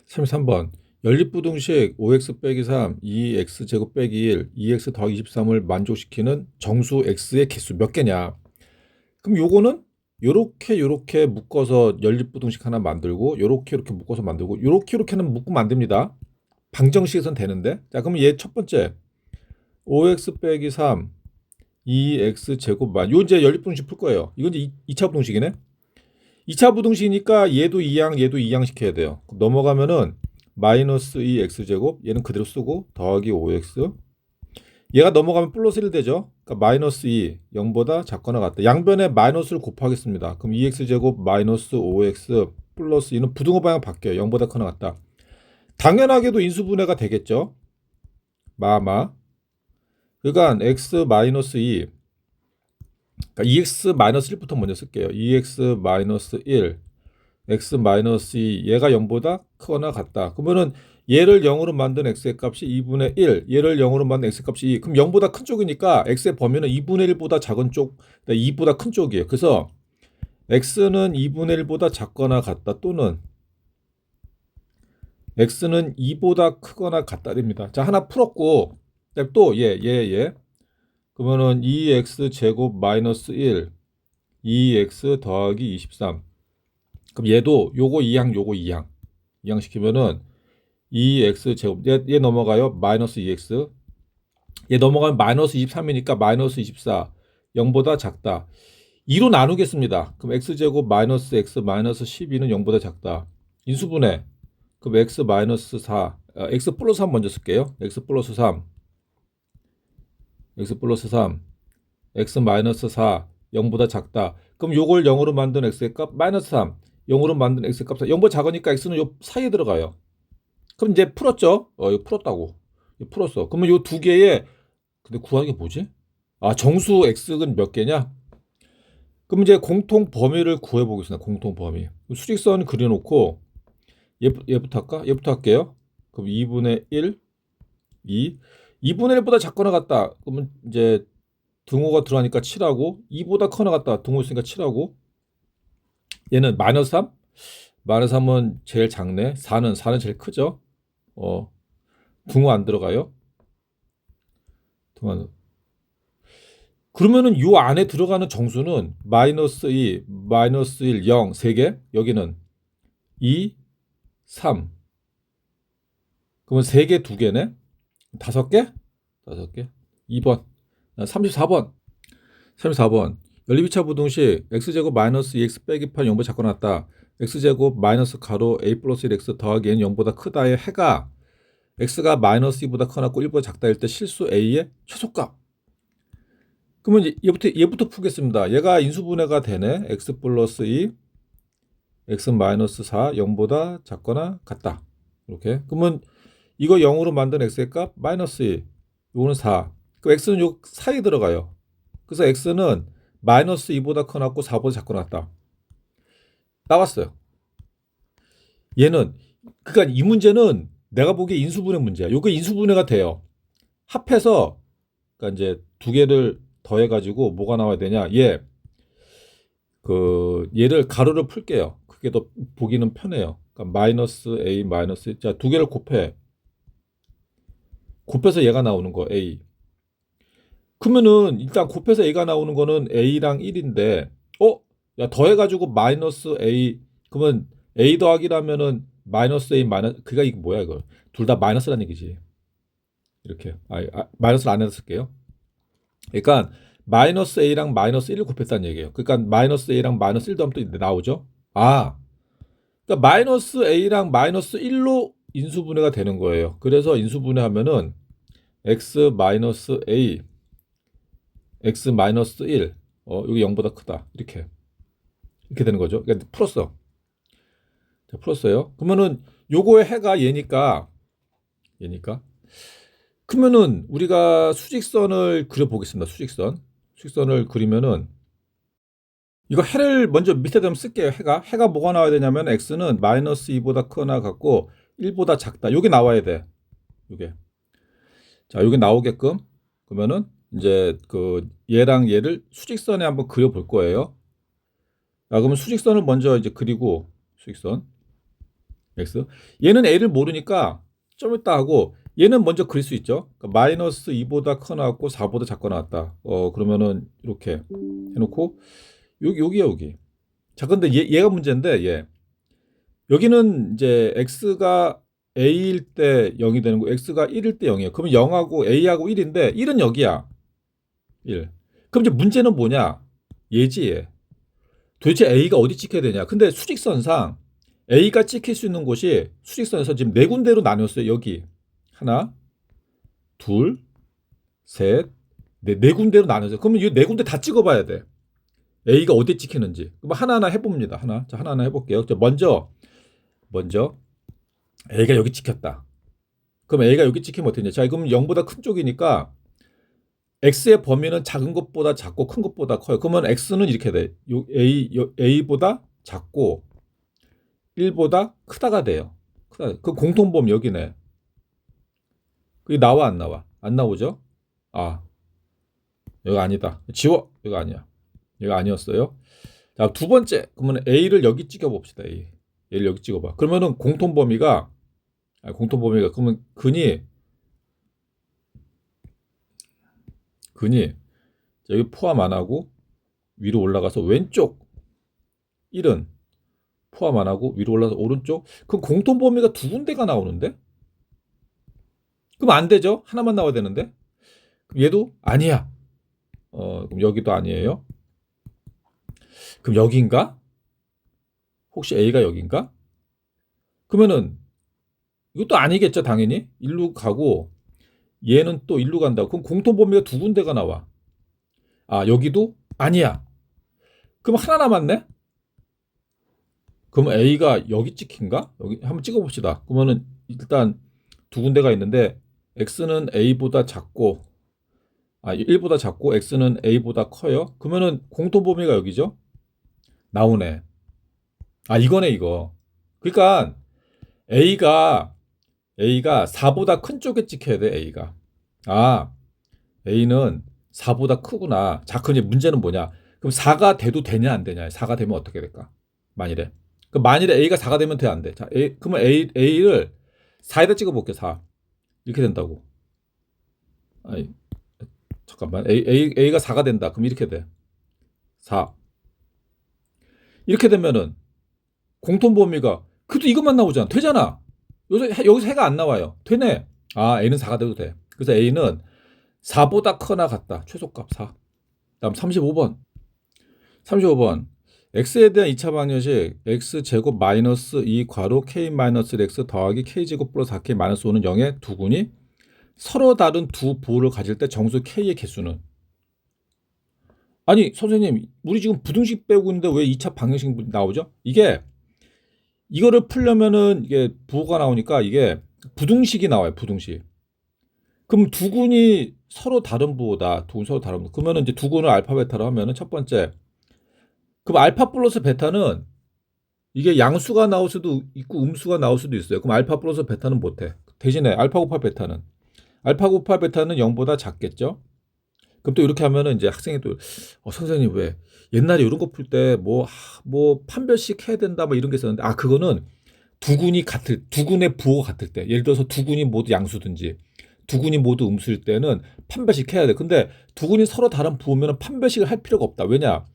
33번 연립부등식 5x 빼기 3, 2x제곱 빼기 1, 2x 더하기 23을 만족시키는 정수 x의 개수 몇 개냐. 그럼 요거는 요렇게 묶어서 연립부등식 하나 만들고 요렇게 묶어서 만들고 요렇게는 묶으면 안 됩니다. 방정식에선 되는데. 자, 그럼 얘 첫 번째 5x 빼기 3, 2x제곱만 요 이제 연립부등식 풀 거예요. 이건 이제 2차 부등식이네. 2차 부등식이니까 얘도 2양 얘도 2양 시켜야 돼요. 넘어가면은 마이너스 2x제곱 얘는 그대로 쓰고 더하기 5x 얘가 넘어가면 플러스 1 되죠. 그러니까 마이너스 2 0보다 작거나 같다. 양변에 마이너스를 곱하겠습니다. 그럼 2x제곱 마이너스 5x 플러스 2는 부등호 방향 바뀌어요. 0보다 크거나 같다. 당연하게도 인수분해가 되겠죠. 마마 그러니까 x 마이너스 2 그러니까 2x 마이너스 1부터 먼저 쓸게요. 2x 마이너스 1 x 마이너스 2 얘가 0보다 크거나 같다. 그러면은 얘를 0으로 만든 x의 값이 2분의 1, 얘를 0으로 만든 x의 값이 2. 그럼 0보다 큰 쪽이니까 x의 범위는 2분의 1보다 작은 쪽, 2보다 큰 쪽이에요. 그래서 x는 2분의 1보다 작거나 같다 또는 x는 2보다 크거나 같다 됩니다. 자, 하나 풀었고 또 얘. 그러면은 2x 제곱 마이너스 1, 2x 더하기 23. 그럼 얘도 요거 2항 요거 2항. 2항 시키면은 2x 제곱 얘 넘어가요. 마이너스 2x 얘 넘어가면 마이너스 23이니까 마이너스 24 0보다 작다. 2로 나누겠습니다. 그럼 x제곱 마이너스 x 마이너스 12는 0보다 작다. 인수분해 그럼 x 마이너스 4 x 플러스 3 먼저 쓸게요. x 플러스 3 x 플러스 3 x 마이너스 4 0보다 작다. 그럼 요걸 0으로 만든 x의 값 마이너스 3 0으로 만든 x의 값 0보다 작으니까 x는 요 사이에 들어가요. 그럼 이제 풀었죠? 이거 풀었다고. 이거 풀었어. 그러면 요 두 개의 근데 구하는 게 뭐지? 아, 정수 x는 몇 개냐? 그럼 이제 공통 범위를 구해 보겠습니다. 공통 범위. 수직선 그려놓고 얘부터 할까? 얘부터 할게요. 그럼 2분의 1, 2. 2분의 1보다 작거나 같다. 그러면 이제 등호가 들어가니까 7하고 2보다 커나 같다. 등호 있으니까 7하고 얘는 마이너스 3? 마이너스 3은 제일 작네. 4는 제일 크죠? 등호 안 들어가요? 등호 안 그러면은 요 안에 들어가는 정수는 마이너스 2, 마이너스 1, 0, 3개. 여기는 2, 3. 그러면 3개, 2개네. 5개? 5개. 2번. 34번. 34번. 연립2차 부등식 x제곱 마이너스 2x 빼기 8 0보다 작거나 같다. x제곱 마이너스 가로 a 플러스 1x 더하기 n 0보다 크다의 해가 x가 마이너스 2보다 커나고 1보다 작다일 때 실수 a의 최소값. 그러면 얘부터 푸겠습니다. 얘가 인수분해가 되네. x 플러스 2, x 마이너스 4, 0보다 작거나 같다. 이렇게. 그러면 이거 0으로 만든 x의 값 마이너스 2, 요거는 4. 그럼 x는 요 사이에 들어가요. 그래서 x는 마이너스 2보다 커났고 4보다 작거나 같다. 나왔어요. 얘는 그러니까 이 문제는 내가 보기에 인수분해 문제야. 요게 인수분해가 돼요. 합해서 그러니까 이제 두 개를 더해가지고 뭐가 나와야 되냐? 얘를 가로를 풀게요. 그게 더 보기는 편해요. 그러니까 마이너스 a 마이너스 자, 두 개를 곱해서 얘가 나오는 거 a. 그러면은 일단 곱해서 a가 나오는 거는 a랑 1인데 야 더해가지고 마이너스 a 그러면 a 더하기라면은 마이너스 a 마이너스 그가 이게 뭐야 이거 둘 다 마이너스라는 얘기지. 이렇게 마이너스를 안에다 쓸게요. 그러니까 마이너스 a랑 마이너스 1을 곱했다는 얘기예요. 그러니까 마이너스 a랑 마이너스 1 더하면 또 나오죠. 그러니까 마이너스 a랑 마이너스 1로 인수분해가 되는 거예요. 그래서 인수분해하면은 x 마이너스 a x 마이너스 1 여기 0보다 크다. 이렇게 되는 거죠. 그러니까 풀었어. 자, 풀었어요. 그러면은 요거의 해가 얘니까 그러면은 우리가 수직선을 그려 보겠습니다. 수직선을 그리면은 이거 해를 먼저 밑에다 좀 쓸게요. 해가 뭐가 나와야 되냐면 x는 마이너스 2보다 크거나 같고 1보다 작다. 요게 나와야 돼. 요게. 자, 요게 나오게끔 그러면은 이제 얘랑 얘를 수직선에 한번 그려 볼 거예요. 자, 그러면 수직선을 먼저 이제 그리고 수직선. x. 얘는 a를 모르니까 좀 이따 하고 얘는 먼저 그릴 수 있죠. 그러니까 마이너스 2보다 커 나왔고 4보다 작거 나왔다. 그러면은 이렇게 해놓고 여기야 여기. 자 근데 얘가 문제인데 얘 여기는 이제 x가 a일 때 0이 되는 거 x가 1일 때 0이에요. 그러면 0하고 a하고 1인데 1은 여기야. 1. 그럼 이제 문제는 뭐냐? 얘지 얘. 도대체 a가 어디 찍혀야 되냐? 근데 수직선상 a가 찍힐 수 있는 곳이 수직선에서 지금 네 군데로 나뉘었어요. 여기 하나, 둘, 셋, 네 군데로 나뉘었어요. 그러면 이 네 군데 다 찍어봐야 돼. a가 어디 찍히는지. 그럼 하나하나 해봅니다. 자, 하나하나 해볼게요. 먼저 a가 여기 찍혔다. 그럼 a가 여기 찍히면 어떻게 되냐? 자, 그럼 0보다 큰 쪽이니까 x의 범위는 작은 것보다 작고 큰 것보다 커요. 그러면 x는 이렇게 돼. a보다 작고 1보다 크다가 돼요. 그 공통범위 여기네. 그게 나와 안 나와? 안 나오죠? 아, 여기 아니다. 지워. 여기 아니야. 여기 아니었어요. 자, 두 번째. 그러면 a를 여기 찍어 봅시다. 얘를 여기 찍어 봐. 그러면은 공통범위가 그러면 근이 여기 포함 안 하고 위로 올라가서 왼쪽 1은 포함 안 하고 위로 올라가서 오른쪽. 그럼 공통범위가 두 군데가 나오는데? 그럼 안 되죠? 하나만 나와야 되는데? 그럼 얘도 아니야. 그럼 여기도 아니에요. 그럼 여기인가? 혹시 A가 여기인가? 그러면은 이것도 아니겠죠, 당연히. 일로 가고 얘는 또 일로 간다. 그럼 공통범위가 두 군데가 나와. 아, 여기도 아니야. 그럼 하나 남았네? 그러면 A가 여기 찍힌가? 여기 한번 찍어봅시다. 그러면은 일단 두 군데가 있는데 X는 A보다 작고 1보다 작고 X는 A보다 커요. 그러면은 공통범위가 여기죠? 나오네. 아, 이거네 이거. 그러니까 A가 4보다 큰 쪽에 찍혀야 돼, A가. 아, A는 4보다 크구나. 자, 그럼 이제 문제는 뭐냐? 그럼 4가 돼도 되냐, 안 되냐? 4가 되면 어떻게 될까? 만일에. 그럼 만일에 A가 4가 되면 돼, 안 돼? 자, 그러면 A를 4에다 찍어볼게, 4. 이렇게 된다고. 아니, 잠깐만. A가 4가 된다. 그럼 이렇게 돼. 4. 이렇게 되면은 공통범위가, 그래도 이것만 나오잖아. 되잖아. 여기서 해가 안 나와요. 되네. 아, A는 4가 돼도 돼. 그래서 A는 4보다 커나 같다. 최소값 4. 다음 35번. x에 대한 2차 방정식 x제곱 마이너스 2 괄호 k 마이너스 x 더하기 k제곱 플러스 4k 마이너스 5는 0의 두 군이 서로 다른 두 부호를 가질 때 정수 k의 개수는? 아니 선생님 우리 지금 부등식 빼고 있는데 왜 2차 방정식 나오죠? 이거를 풀려면은 이게 부호가 나오니까 이게 부등식이 나와요. 부등식. 그럼 두 군이 서로 다른 부호다. 두 군 서로 다른 부호. 그러면은 이제 두 군을 알파 베타로 하면은 첫 번째. 그럼 알파 플러스 베타는 이게 양수가 나올 수도 있고 음수가 나올 수도 있어요. 그럼 알파 플러스 베타는 못해. 대신에 알파 곱하 베타는 0보다 작겠죠. 그럼 또 이렇게 하면은 이제 학생이 또 선생님 왜 옛날에 이런 거 풀 때 뭐 판별식 해야 된다 뭐 이런 게 있었는데 그거는 두 군의 부호가 같을 때 예를 들어서 두 군이 모두 양수든지 두 군이 모두 음수일 때는 판별식 해야 돼. 근데 두 군이 서로 다른 부호면 판별식을 할 필요가 없다. 왜냐?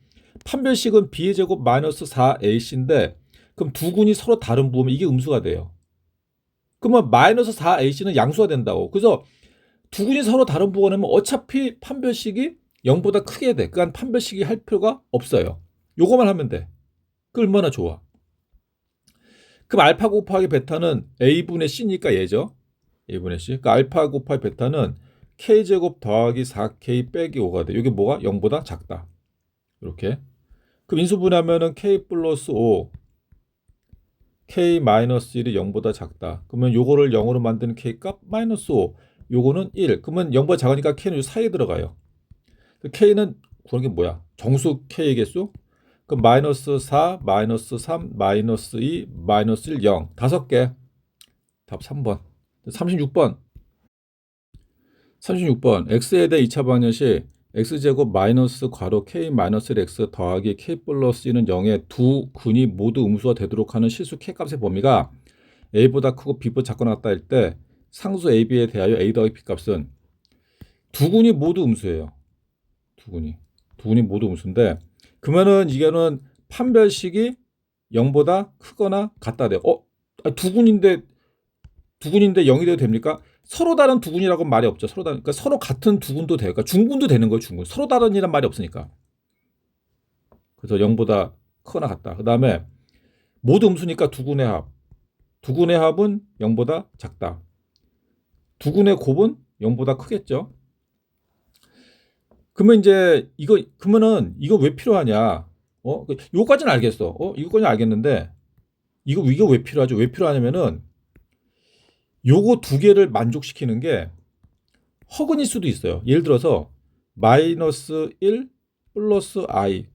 판별식은 b의 제곱 마이너스 4ac인데 그럼 두 군이 서로 다른 부호면 이게 음수가 돼요. 그러면 마이너스 4ac는 양수가 된다고. 그래서 두 군이 서로 다른 부호가 되면 어차피 판별식이 0보다 크게 돼. 그러니까 판별식이 할 필요가 없어요. 요거만 하면 돼. 그 얼마나 좋아. 그럼 알파 곱하기 베타는 a분의 c니까 얘죠. a분의 c. 그러니까 알파 곱하기 베타는 k제곱 더하기 4k 빼기 5가 돼. 이게 뭐가? 0보다 작다. 이렇게. 그럼 인수분해하면은 k 플러스 5 k 마이너스 1이 0보다 작다. 그러면 요거를 0으로 만드는 k 값 마이너스 5. 요거는 1. 그러면 0보다 작으니까 k는 요 사이에 들어가요. k는 구하는 게 뭐야? 정수 k의 개수? 그럼 마이너스 4, 마이너스 3, 마이너스 2, 마이너스 1, 0. 5개. 답 3번. 36번. x에 대해 2차 방정식 x제곱 마이너스 괄호 k 마이너스 x 더하기 k 플러스 1은 0의 두 근이 모두 음수가 되도록 하는 실수 k 값의 범위가 A보다 크고 B보다 작거나 같다 할 때 상수 A, B에 대하여 A 더하기 B 값은 두 군이 모두 음수예요. 두 군이 모두 음수인데 그러면은 이거는 판별식이 0보다 크거나 같다 돼요. 두 군인데 0이 돼도 됩니까? 서로 다른 두 군이라고 말이 없죠. 서로 다른, 그러니까 서로 같은 두 군도 돼요. 그러니까 중군도 되는 거예요. 중군. 서로 다른이란 말이 없으니까. 그래서 0보다 크거나 같다. 그 다음에 모두 음수니까 두 군의 합. 두 군의 합은 0보다 작다. 두 군의 곱은 0보다 크겠죠. 그러면 이제 그러면은 이거 왜 필요하냐? 요거까지는 알겠어. 이거까지는 알겠는데 이거 왜 필요하죠? 왜 필요하냐면은 요거 두 개를 만족시키는 게 허근일 수도 있어요. 예를 들어서 마이너스 1 플러스 i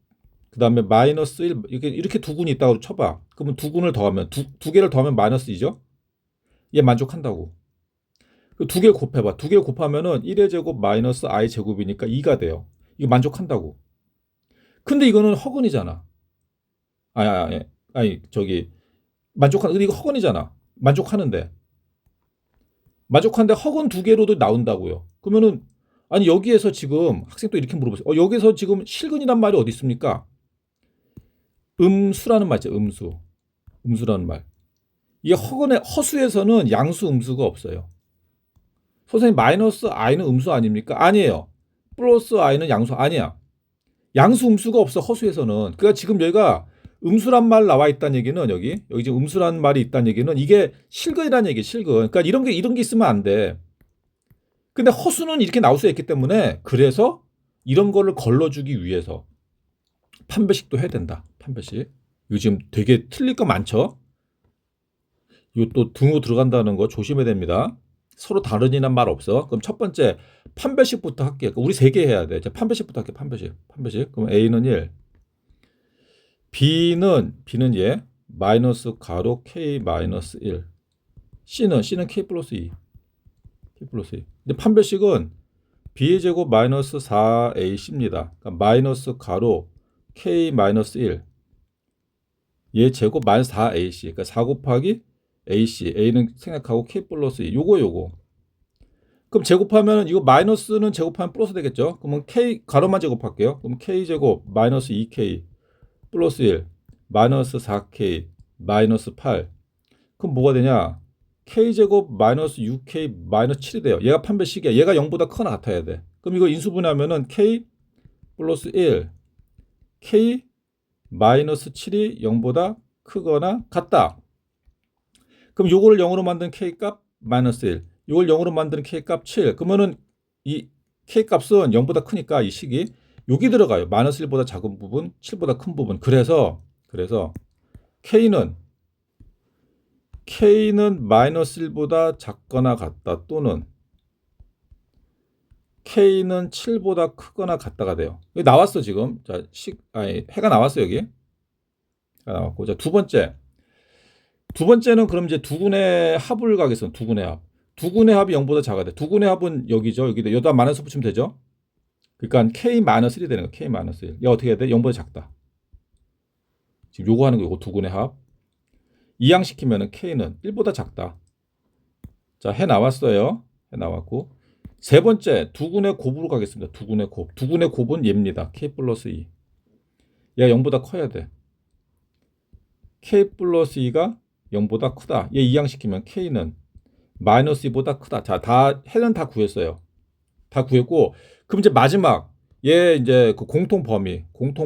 그 다음에 마이너스 1 이렇게 두 군이 있다고 쳐봐. 그러면 두 군을 더하면 두 개를 더하면 마이너스 2죠? 얘 만족한다고. 두 개를 곱해봐. 두 개를 곱하면은 1의 제곱 마이너스 i 제곱이니까 2가 돼요. 이거 만족한다고. 근데 이거는 허근이잖아. 저기 근데 이거 허근이잖아. 만족하는데 허근 두 개로도 나온다고요. 그러면은 아니 여기에서 지금 학생 또 이렇게 물어보세요. 여기서 지금 실근이란 말이 어디 있습니까? 음수라는 말이죠. 음수라는 말. 이게 허수에서는 양수 음수가 없어요. 선생님 마이너스 i는 음수 아닙니까? 아니에요. 플러스 i는 양수 아니야. 양수 음수가 없어 허수에서는. 그러니까 지금 여기가 음수란 말 나와 있다는 얘기는 여기 지금 음수란 말이 있다는 얘기는 이게 실근이라는 얘기 실근. 그러니까 이런 게 있으면 안 돼. 근데 허수는 이렇게 나올 수 있기 때문에 그래서 이런 거를 걸러주기 위해서 판별식도 해야 된다. 판별식. 요즘 되게 틀릴 거 많죠. 이거 또 등호 들어간다는 거 조심해야 됩니다. 서로 다른이란 말 없어. 그럼 첫 번째 판별식부터 할게요. 우리 세 개 해야 돼. 자, 판별식부터 할게요. 판별식. 그럼 A는 1. B는 얘 마이너스 가로 K 마이너스 1. C는 K 플러스 2. 근데 판별식은 B의 제곱 마이너스 4AC입니다. 그러니까 마이너스 가로 K 마이너스 1. 얘 제곱 마이너스 4AC. 그러니까 4 곱하기 AC. A는 생략하고 K 플러스 2. 요거. 그럼 제곱하면 이거 마이너스는 제곱하면 플러스 되겠죠? 그러면 K 가로만 제곱할게요. 그럼 K 제곱 마이너스 2K 플러스 1 마이너스 4K 마이너스 8. 그럼 뭐가 되냐? K제곱 마이너스 6K 마이너스 7이 돼요. 얘가 판별식이야. 얘가 0보다 크거나 같아야 돼. 그럼 이거 인수분해하면은 K 플러스 1 K 마이너스 7이 0보다 크거나 같다. 그럼 요거를 0으로 만든 K값 마이너스 1 요걸 0으로 만드는 K값 7. 그러면은 이 K값은 0보다 크니까 이 식이 여기 들어가요. 마이너스 1보다 작은 부분, 7보다 큰 부분. 그래서 K는 마이너스 1보다 작거나 같다 또는 K는 7보다 크거나 같다가 돼요. 여기 나왔어 지금. 자, 해가 나왔어 여기. 해가 나왔고. 자, 두 번째는 그럼 이제 두 군의 합을 가겠습니다. 두 군의 합. 두 군의 합이 0보다 작아야 돼. 두 군의 합은 여기죠. 여기다 마이너스 붙이면 되죠. 그러니까 K 마이너스 1이 되는 거야. K 마이너스 1. 얘 어떻게 해야 돼? 0보다 작다. 지금 요거 하는 거 요거 두 군의 합. 이항시키면은 K는 1보다 작다. 자, 해 나왔어요. 해 나왔고. 세 번째, 두 군의 곱으로 가겠습니다. 두 군의 곱. 두 군의 곱은 얘입니다. K 플러스 2. 얘가 0보다 커야 돼. K 플러스 2가 0보다 크다. 얘 이항시키면 K는 마이너스 2보다 크다. 자, 해는 다 구했어요. 다 구했고, 그럼 이제 마지막, 얘 이제 그 공통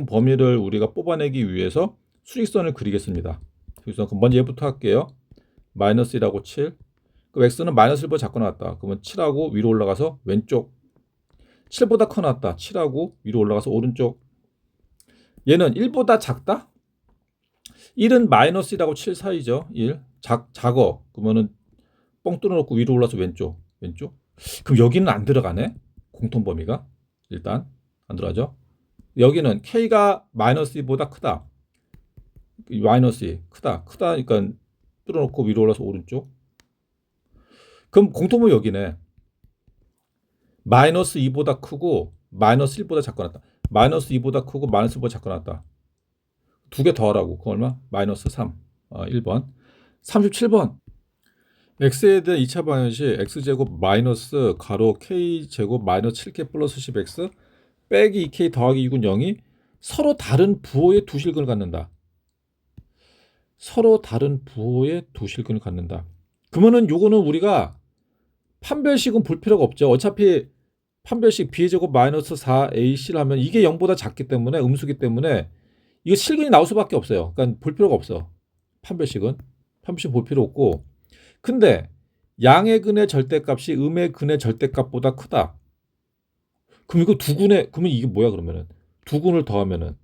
범위를 우리가 뽑아내기 위해서 수직선을 그리겠습니다. 그럼 먼저 얘부터 할게요. 마이너스 1하고 7. 그럼 x는 마이너스 1보다 작거 나왔다. 그러면 7하고 위로 올라가서 왼쪽. 7보다 커 나왔다. 7하고 위로 올라가서 오른쪽. 얘는 1보다 작다? 1은 마이너스 1하고 7 사이죠. 1. 작어. 그러면은 뻥 뚫어놓고 위로 올라서 왼쪽. 그럼 여기는 안 들어가네. 공통 범위가. 일단 안 들어가죠. 여기는 k가 마이너스 2보다 크다. 마이너스 2 크다니까 뚫어놓고 위로 올라서 오른쪽. 그럼 공통범위 여기네. 마이너스 2보다 크고 마이너스 1보다 작거 났다. 마이너스 2보다 크고 마이너스 1보다 작거 났다. 두 개 더 하라고. 그거 얼마? 마이너스 3. 1번. 37번. x에 대한 2차 방정식 x제곱 마이너스 가로 k제곱 마이너스 7k 플러스 10x 빼기 2k 더하기 2군 0이 서로 다른 부호의 두 실근을 갖는다. 서로 다른 부호의 두 실근을 갖는다. 그러면은 요거는 우리가 판별식은 볼 필요가 없죠. 어차피 판별식 b제곱 마이너스 4ac를 하면 이게 0보다 작기 때문에 음수기 때문에 이거 실근이 나올 수밖에 없어요. 그러니까 볼 필요가 없어. 판별식 볼 필요 없고. 근데 양의 근의 절대값이 음의 근의 절대값보다 크다. 그럼 이거 두 군의 그러면 이게 뭐야 그러면은 두 군을 더하면은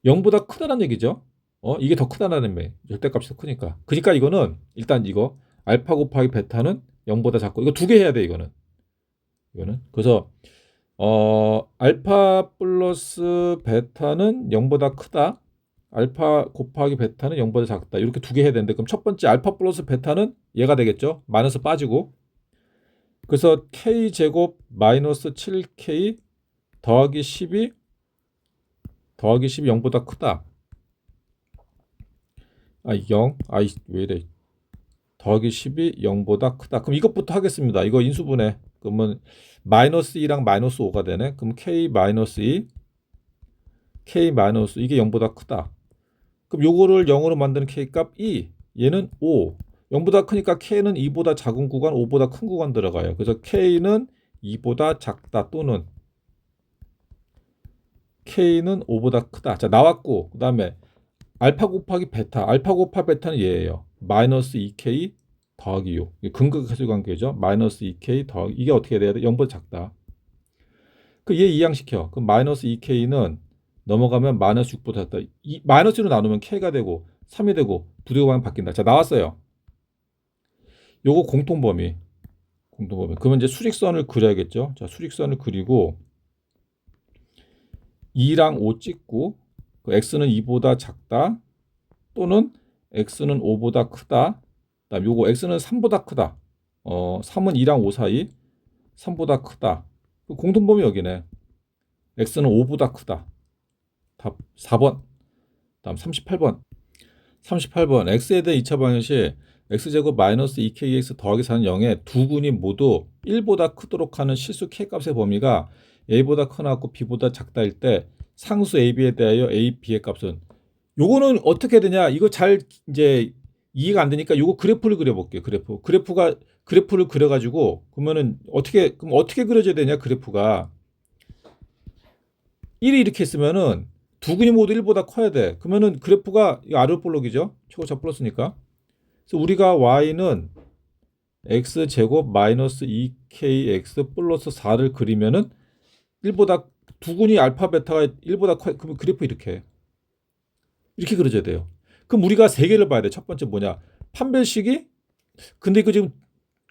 0보다 크다는 얘기죠. 이게 더 크다는 말. 절대값이 더 크니까. 그러니까 이거는 일단 이거 알파 곱하기 베타는 0보다 작고 이거 두 개 해야 돼 이거는. 그래서 알파 플러스 베타는 0보다 크다. 알파 곱하기 베타는 0보다 작다. 이렇게 두 개 해야 되는데 그럼 첫 번째 알파 플러스 베타는 얘가 되겠죠. 마이너스 빠지고. 그래서 k제곱 마이너스 7k 더하기 10이 0보다 크다. 0. 왜 이래. 더하기 10이 0보다 크다. 그럼 이것부터 하겠습니다. 이거 인수분해. 그러면 마이너스 2랑 마이너스 5가 되네. 그럼 k 마이너스 2, k 마이너스 이게 0보다 크다. 그럼 요거를 0으로 만드는 k 값 2, 얘는 5. 0보다 크니까 k는 2보다 작은 구간, 5보다 큰 구간 들어가요. 그래서 k는 2보다 작다 또는 k는 5보다 크다. 자, 나왔고 그다음에 알파 곱하기 베타. 알파 곱하기 베타는 얘예요. 마이너스 2k 더하기 6. 이게 근극해수 관계죠. 마이너스 2k 더하기 이게 어떻게 돼야 돼? 0보다 작다. 그 얘 이항시켜. 그럼 마이너스 2k는 넘어가면 마이너스 6보다 작다. 마이너스로 나누면 k가 되고 3이 되고 부등호방이 바뀐다. 자, 나왔어요. 요거 공통범위. 그러면 이제 수직선을 그려야겠죠. 자, 수직선을 그리고 2랑 5 찍고 그 x는 2보다 작다 또는 x는 5보다 크다. 그다음 요거 x는 3보다 크다. 3은 2랑 5 사이 3보다 크다. 그 공통범위 여기네. x는 5보다 크다. 답 4번. 다음 38번. x에 대한 2차 방정식 x제곱 마이너스 2kx 더하기 4는 0에 두 군이 모두 1보다 크도록 하는 실수 k값의 범위가 a보다 크나 같고 b보다 작다일 때 상수 ab에 대하여 a, b의 값은 요거는 어떻게 되냐 이거 잘 이제 이해가 안 되니까 요거 그래프를 그려볼게요. 그래프를 그려가지고 그러면은 그럼 어떻게 그려져야 되냐 그래프가 1이 이렇게 있으면은 두 근이 모두 1보다 커야 돼. 그러면은 그래프가 아르볼록이죠. 최고차 플러스니까. 그래서 우리가 y는 x 제곱 마이너스 2kx 플러스 4를 그리면은 1보다 두 군이 알파 베타가 1보다 커. 그러면 그래프 이렇게 그려져야 돼요. 그럼 우리가 세 개를 봐야 돼. 첫 번째 뭐냐? 판별식이 근데 이거 지금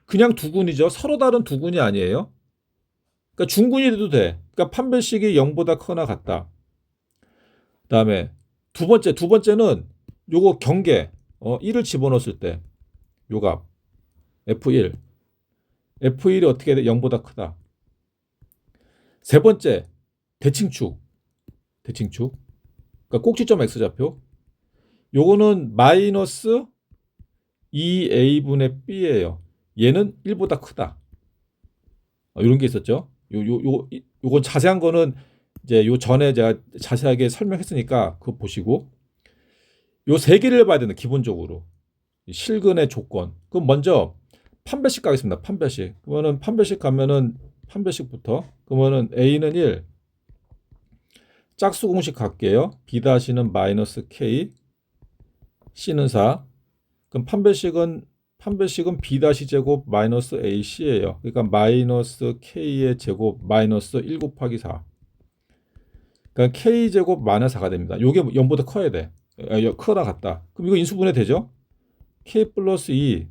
그냥 두 군이죠. 서로 다른 두 군이 아니에요. 그러니까 중군이 돼도 돼. 그러니까 판별식이 0보다 크거나 같다. 그다음에 두 번째는 요거 경계 1을 집어넣었을 때 요 값 F1이 어떻게 돼? 0보다 크다. 세 번째 대칭축 그러니까 꼭지점 x좌표 요거는 마이너스 2a분의 b예요. 얘는 1보다 크다. 이런 게 있었죠. 요건 자세한 거는 이제 요 전에 제가 자세하게 설명했으니까 그거 보시고 요 세 개를 봐야 된다. 기본적으로 실근의 조건. 그럼 먼저 판별식 가겠습니다. 판별식. 그러면은 판별식 가면은 판별식부터 그러면은 a는 1 짝수 공식 갈게요. b-는 마이너스 k c는 4. 그럼 판별식은 b-제곱 마이너스 ac예요. 그러니까 마이너스 k의 제곱 마이너스 1 곱하기 4. 그러니까 k제곱 마이너스 4가 됩니다. 요게 0보다 커야 돼. 크거나 같다. 그럼 이거 인수분해 되죠? k 플러스 2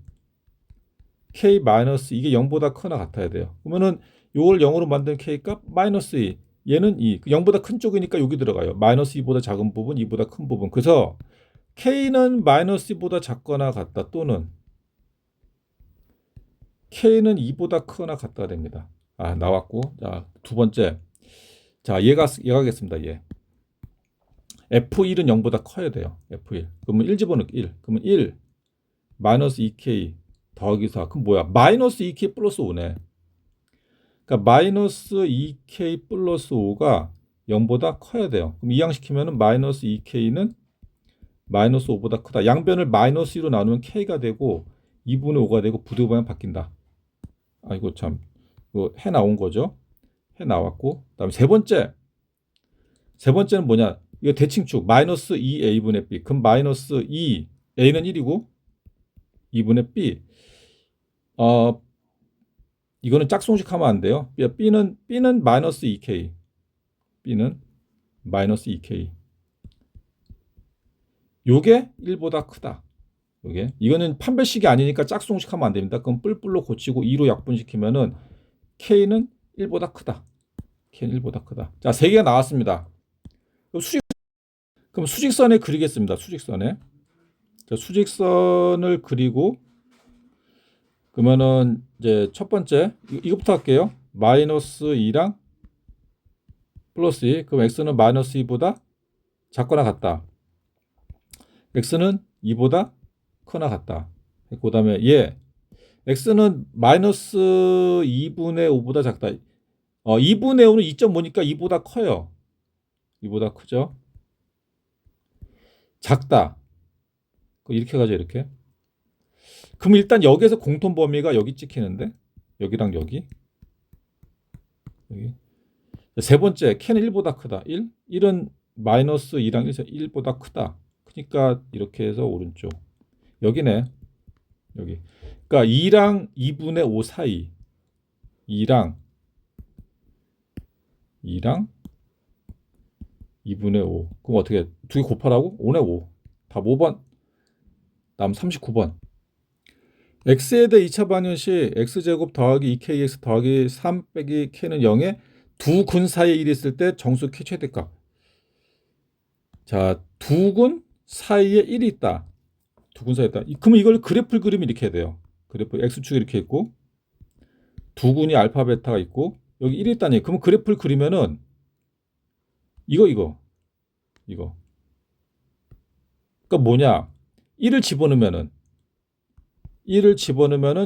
k 마이너스 이게 0보다 크거나 같아야 돼요. 그러면은 요걸 0으로 만든 k 값 마이너스 2 얘는 2 0보다 큰 쪽이니까 여기 들어가요. 마이너스 2보다 작은 부분 2보다 큰 부분. 그래서 k는 마이너스 2보다 작거나 같다 또는 k는 2보다 크거나 같다 됩니다. 나왔고 자 두 번째 자 얘가 하겠습니다. 얘 F1은 0보다 커야 돼요. F1 그러면 1 집어넣기 1 그러면 1 마이너스 2k 더하기 4. 그럼 뭐야? 마이너스 2k 플러스 5네. 그러니까 마이너스 2k 플러스 5가 0보다 커야 돼요. 그럼 이항시키면은 마이너스 2k는 마이너스 5보다 크다. 양변을 마이너스 2로 나누면 k가 되고 2분의 5가 되고 부등호 방향 바뀐다. 아이고 참. 이거 해 나온 거죠. 해 나왔고. 그다음에 세 번째는 뭐냐? 이거 대칭축 마이너스 2a분의 b. 그럼 마이너스 2 a는 1이고 2분의 b. 이거는 짝송식하면 안 돼요. b는 마이너스 2k. b는 마이너스 2k. 요게 1보다 크다. 이거는 판별식이 아니니까 짝송식하면 안 됩니다. 그럼 뿔뿔로 고치고 2로 약분시키면은 k는 1보다 크다. k는 1보다 크다. 자, 세 개가 나왔습니다. 그럼 수직선에 그리겠습니다. 수직선에. 자, 수직선을 그리고 그러면은 이제 첫 번째 이거부터 할게요. 마이너스 2랑 플러스 2. 그럼 x는 마이너스 2보다 작거나 같다. x는 2보다 크나 같다. 그 다음에 x는 마이너스 2분의 5보다 작다. 2분의 5는 2.5니까 2보다 커요. 2보다 크죠. 작다. 이렇게 가죠, 이렇게. 그럼 일단 여기에서 공통 범위가 여기 찍히는데 여기랑 여기. 세 번째, k는 1보다 크다. 1은 마이너스 2랑 1보다 크다. 그러니까 이렇게 해서 오른쪽. 여기네. 여기. 그러니까 2랑 2분의 5 사이. 2랑 2분의 5. 그럼 어떻게 두 개 곱하라고? 5네 5. 답 5번. 다음 39번. x에 대해 2차 반응시 x제곱 더하기 2kx 더하기 3 빼기 k는 0에 두 근 사이에 1이 있을 때 정수 k 최대값. 자, 두 근 사이에 1이 있다. 두 근 사이에 있다. 그러면 이걸 그래프를 그리면 이렇게 해야 돼요. 그래프 x축이 이렇게 있고 두 근이 알파 베타가 있고 여기 1이 있다니. 그러면 그래프를 그리면은 이거. 그러니까 뭐냐? 1을 집어넣으면은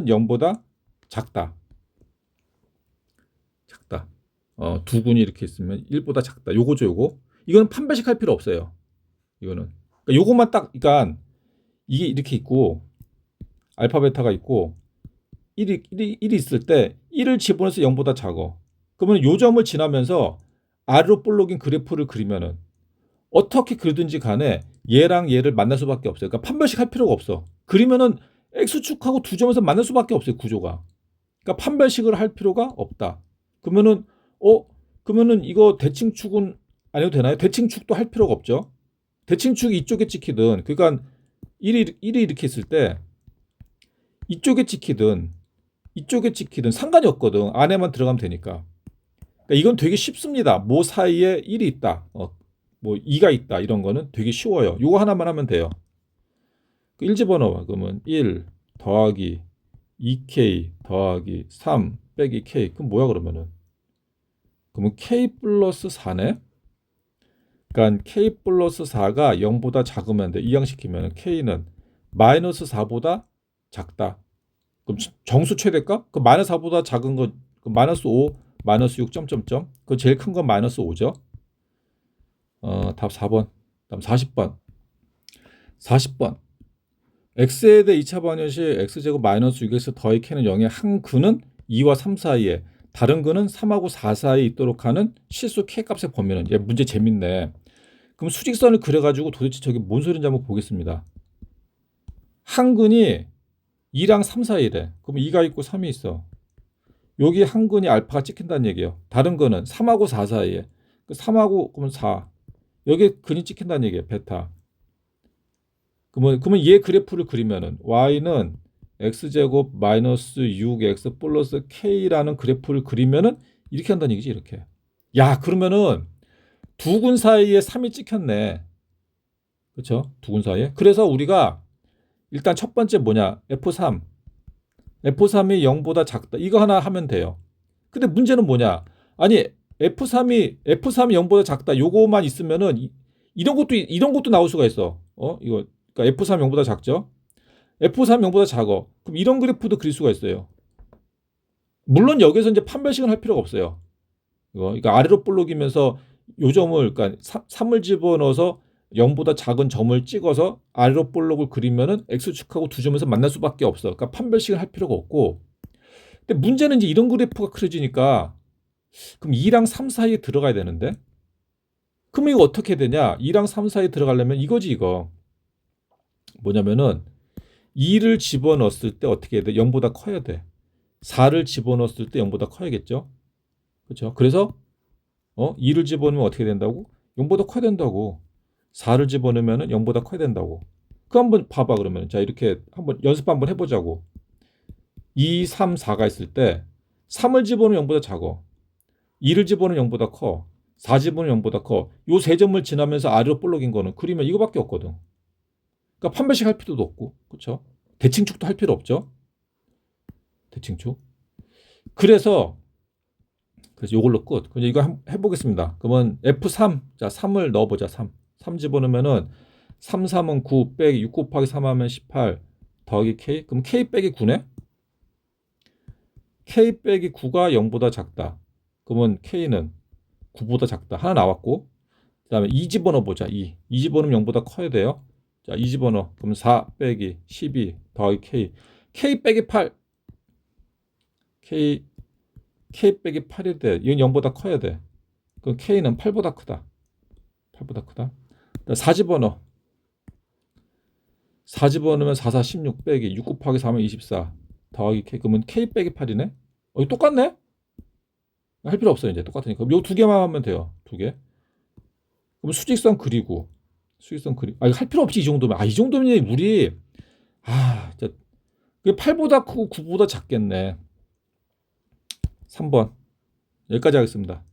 0보다 작다. 두 군이 이렇게 있으면 1보다 작다. 요거죠, 요거. 이거는 판별식 할 필요 없어요. 이거는. 그러니까 요것만 딱, 그러니까 이게 이렇게 있고 알파 베타가 있고 1이 있을 때 1을 집어넣어서 0보다 작어. 그러면 요 점을 지나면서 아래로 볼록인 그래프를 그리면은 어떻게 그리든지 간에 얘랑 얘를 만날 수밖에 없어요. 그러니까 판별식 할 필요가 없어. 그리면은 x축하고 두 점에서 만날 수밖에 없어요, 구조가. 그러니까 판별식을 할 필요가 없다. 그러면은 이거 대칭축은 안 해도 되나요? 대칭축도 할 필요가 없죠. 대칭축이 이쪽에 찍히든, 그러니까 1이 이렇게 있을 때 이쪽에 찍히든 상관이 없거든. 안에만 들어가면 되니까. 그러니까 이건 되게 쉽습니다. 뭐 사이에 1이 있다. 뭐 2가 있다. 이런 거는 되게 쉬워요. 요거 하나만 하면 돼요. 1 집어넣어. 그러면 1 더하기 2k 더하기 3 빼기 k. 그럼 뭐야 그러면은? 그러면 k 플러스 4네. 그러니까 k 플러스 4가 0보다 작으면 돼. 이항시키면 k는 마이너스 4보다 작다. 그럼 정수 최대값? 그 마이너스 4보다 작은 거 마이너스 5, 마이너스 6 점점점. 그 제일 큰 건 마이너스 5죠. 답 4번. 다음 40번. x에 대해 2차 반응시 x제곱 마이너스 6x 더하기 k는 0의 한 근은 2와 3 사이에 다른 근은 3하고 4 사이에 있도록 하는 실수 k값의 범위는. 얘 문제 재밌네. 그럼 수직선을 그려가지고 도대체 저게 뭔 소리인지 한번 보겠습니다. 한 근이 2랑 3 사이래. 그럼 2가 있고 3이 있어. 여기 한 근이 알파가 찍힌다는 얘기예요. 다른 근은 3하고 4 사이에. 3하고 그러면 4. 여기 근이 찍힌다는 얘기예요. 베타. 그러면 얘 그래프를 그리면은 y는 x제곱 마이너스 6x 플러스 k라는 그래프를 그리면은 이렇게 한다는 얘기지, 이렇게. 야, 그러면은 두 근 사이에 3이 찍혔네. 그렇죠? 두 근 사이에. 그래서 우리가 일단 첫 번째 뭐냐? F3. F3이 0보다 작다. 이거 하나 하면 돼요. 근데 문제는 뭐냐? 아니, F3이 0보다 작다. 요거만 있으면은 이런 것도 나올 수가 있어. 이거. 그러니까 F3 0보다 작죠? F3 0보다 작어. 그럼 이런 그래프도 그릴 수가 있어요. 물론 여기서 이제 판별식은 할 필요가 없어요. 그러니까 아래로 볼록이면서 요점을, 그러니까 3을 집어넣어서 0보다 작은 점을 찍어서 아래로 볼록을 그리면은 X축하고 두 점에서 만날 수밖에 없어. 그러니까 판별식을 할 필요가 없고. 근데 문제는 이제 이런 그래프가 그려지니까 그럼 2랑 3 사이에 들어가야 되는데? 그럼 이거 어떻게 되냐? 2랑 3 사이에 들어가려면 이거지, 이거. 뭐냐면은 2를 집어넣었을 때 어떻게 해야 돼? 0보다 커야 돼. 4를 집어넣었을 때 0보다 커야겠죠? 그렇죠? 그래서 2를 집어넣으면 어떻게 된다고? 0보다 커야 된다고. 4를 집어넣으면 0보다 커야 된다고. 그 한번 봐봐, 그러면. 자, 이렇게 한번 연습 한번 해보자고. 2, 3, 4가 있을 때 3을 집어넣으면 0보다 작어. 2를 집어넣으면 0보다 커. 4 집어넣으면 0보다 커. 요 세 점을 지나면서 아래로 볼록인 거는 그리면 이거밖에 없거든. 그러니까 판별식 할 필요도 없고. 그렇죠? 대칭축도 할 필요 없죠? 대칭축. 그래서 요걸로 끝. 그럼 이거 해보겠습니다. 그러면 F3. 자, 3을 넣어보자. 3 집어넣으면은 3, 3은 9 빼기 6 곱하기 3 하면 18 더하기 K. 그럼 K 빼기 9네? K 빼기 9가 0보다 작다. 그러면 K는 9보다 작다. 하나 나왔고. 그 다음에 2 집어넣어보자. 2 집어넣으면 0보다 커야 돼요. 자, 2 집어넣어. 그럼 4 빼기 12 더하기 K. K 빼기 8. K 빼기 8이 돼. 이건 0보다 커야 돼. 그럼 K는 8보다 크다. 8보다 크다. 4 집어넣어. 4 집어넣으면 4, 4, 16 빼기 6 곱하기 4면 24 더하기 K. 그러면 K 빼기 8이네? 이거 똑같네? 할 필요 없어요. 이제 똑같으니까. 요 두 개만 하면 돼요. 두 개. 그럼 수직선 그리고. 수직선 그리. 할 필요 없지, 이 정도면. 이 정도면 우리 진짜 8보다 크고 9보다 작겠네. 3번. 여기까지 하겠습니다.